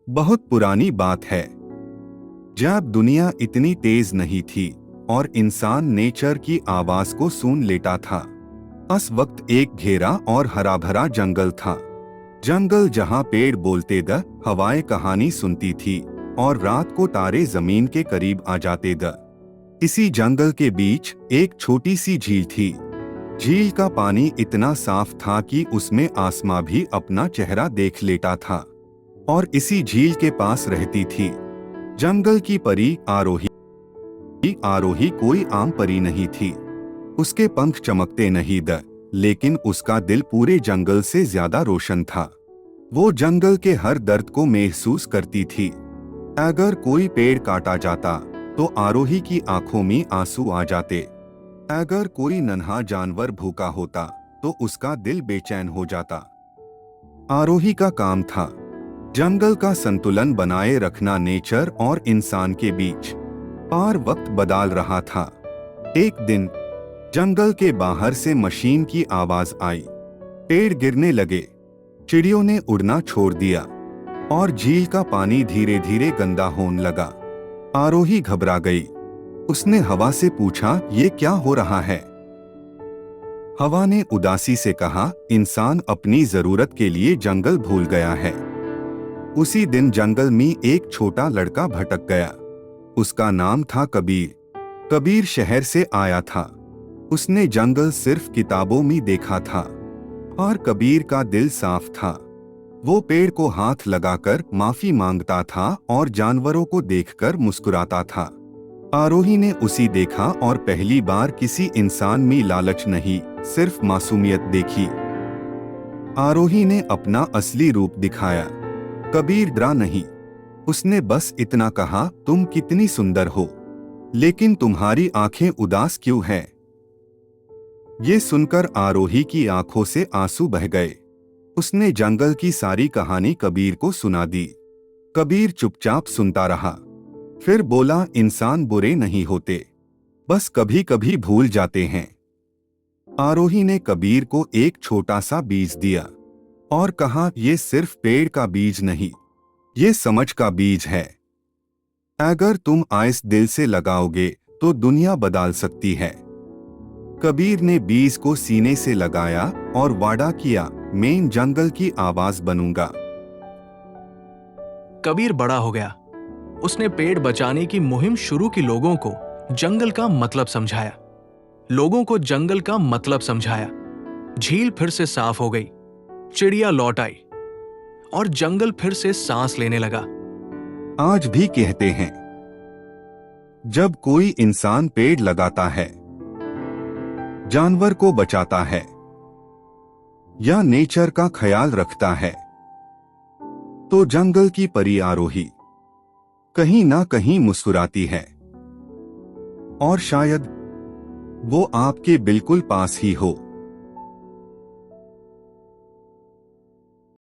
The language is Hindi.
बहुत पुरानी बात है, जब दुनिया इतनी तेज नहीं थी और इंसान नेचर की आवाज को सुन लेता था। उस वक्त एक घेरा और हरा भरा जंगल था। जंगल जहाँ पेड़ बोलते द, हवाएं कहानी सुनती थी और रात को तारे जमीन के करीब आ जाते द। इसी जंगल के बीच एक छोटी सी झील थी। झील का पानी इतना साफ था कि उसमें आसमां भी अपना चेहरा देख लेता था। और इसी झील के पास रहती थी जंगल की परी आरोही। आरोही कोई आम परी नहीं थी। उसके पंख चमकते नहीं द, लेकिन उसका दिल पूरे जंगल से ज्यादा रोशन था। वो जंगल के हर दर्द को महसूस करती थी। अगर कोई पेड़ काटा जाता तो आरोही की आंखों में आंसू आ जाते। अगर कोई नन्हा जानवर भूखा होता तो उसका दिल बेचैन हो जाता। आरोही का काम था जंगल का संतुलन बनाए रखना नेचर और इंसान के बीच। पर वक्त बदल रहा था। एक दिन जंगल के बाहर से मशीन की आवाज आई। पेड़ गिरने लगे, चिड़ियों ने उड़ना छोड़ दिया और झील का पानी धीरे धीरे गंदा होने लगा। आरोही घबरा गई। उसने हवा से पूछा, ये क्या हो रहा है? हवा ने उदासी से कहा, इंसान अपनी जरूरत के लिए जंगल भूल गया है। उसी दिन जंगल में एक छोटा लड़का भटक गया। उसका नाम था कबीर। कबीर शहर से आया था। उसने जंगल सिर्फ किताबों में देखा था। और कबीर का दिल साफ था। वो पेड़ को हाथ लगाकर माफी मांगता था और जानवरों को देखकर मुस्कुराता था। आरोही ने उसी देखा और पहली बार किसी इंसान में लालच नहीं, सिर्फ मासूमियत देखी। आरोही ने अपना असली रूप दिखाया। कबीर डरा नहीं। उसने बस इतना कहा, तुम कितनी सुंदर हो, लेकिन तुम्हारी आंखें उदास क्यों हैं? ये सुनकर आरोही की आंखों से आंसू बह गए। उसने जंगल की सारी कहानी कबीर को सुना दी। कबीर चुपचाप सुनता रहा। फिर बोला, इंसान बुरे नहीं होते, बस कभी कभी भूल जाते हैं। आरोही ने कबीर को एक छोटा सा बीज दिया और कहा, ये सिर्फ पेड़ का बीज नहीं, ये समझ का बीज है। अगर तुम आइस दिल से लगाओगे तो दुनिया बदल सकती है। कबीर ने बीज को सीने से लगाया और वादा किया, मैं इन जंगल की आवाज बनूंगा। कबीर बड़ा हो गया। उसने पेड़ बचाने की मुहिम शुरू की। लोगों को जंगल का मतलब समझाया। झील फिर से साफ हो गई, चिड़िया लौट आई और जंगल फिर से सांस लेने लगा। आज भी कहते हैं, जब कोई इंसान पेड़ लगाता है, जानवर को बचाता है या नेचर का ख्याल रखता है, तो जंगल की परी आरोही कहीं ना कहीं मुस्कुराती है। और शायद वो आपके बिल्कुल पास ही हो।